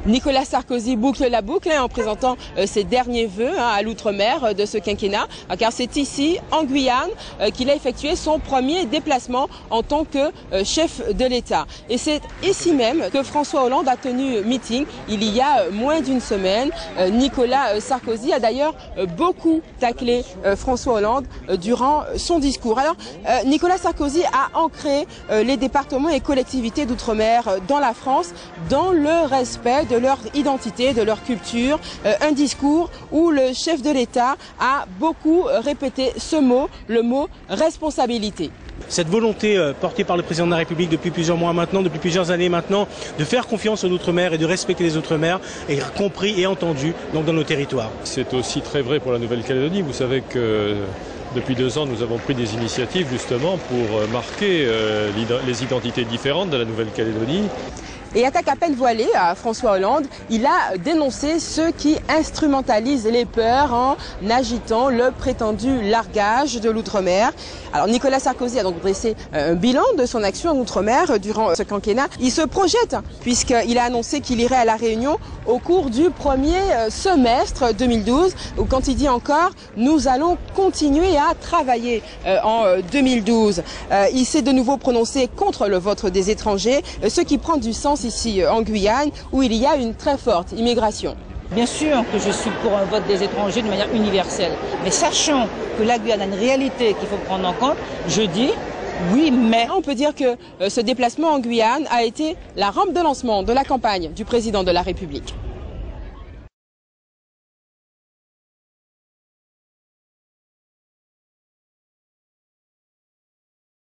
Nicolas Sarkozy boucle la boucle en présentant ses derniers vœux à l'outre-mer de ce quinquennat, car c'est ici, en Guyane, qu'il a effectué son premier déplacement en tant que chef de l'État. Et c'est ici même que François Hollande a tenu meeting il y a moins d'une semaine. Nicolas Sarkozy a d'ailleurs beaucoup taclé François Hollande durant son discours. Alors, Nicolas Sarkozy a ancré les départements et collectivités d'outre-mer dans la France, dans le respect de leur identité, de leur culture. Un discours où le chef de l'État a beaucoup répété ce mot, le mot responsabilité. Cette volonté portée par le président de la République depuis plusieurs mois maintenant, depuis plusieurs années maintenant, de faire confiance aux Outre-mer et de respecter les Outre-mer est compris et entendu donc dans nos territoires. C'est aussi très vrai pour la Nouvelle-Calédonie. Vous savez que depuis 2 ans, nous avons pris des initiatives justement pour marquer les identités différentes de la Nouvelle-Calédonie. Et attaque à peine voilée à François Hollande, il a dénoncé ceux qui instrumentalisent les peurs en agitant le prétendu largage de l'outre-mer. Alors Nicolas Sarkozy a donc dressé un bilan de son action en outre-mer durant ce quinquennat. Il se projette puisqu'il a annoncé qu'il irait à La Réunion au cours du premier semestre 2012, où quand il dit encore « nous allons continuer à travailler en 2012 ». Il s'est de nouveau prononcé contre le vote des étrangers, ce qui prend du sens ici en Guyane, où il y a une très forte immigration. Bien sûr que je suis pour un vote des étrangers de manière universelle, mais sachant que la Guyane a une réalité qu'il faut prendre en compte, je dis oui, mais... On peut dire que ce déplacement en Guyane a été la rampe de lancement de la campagne du président de la République.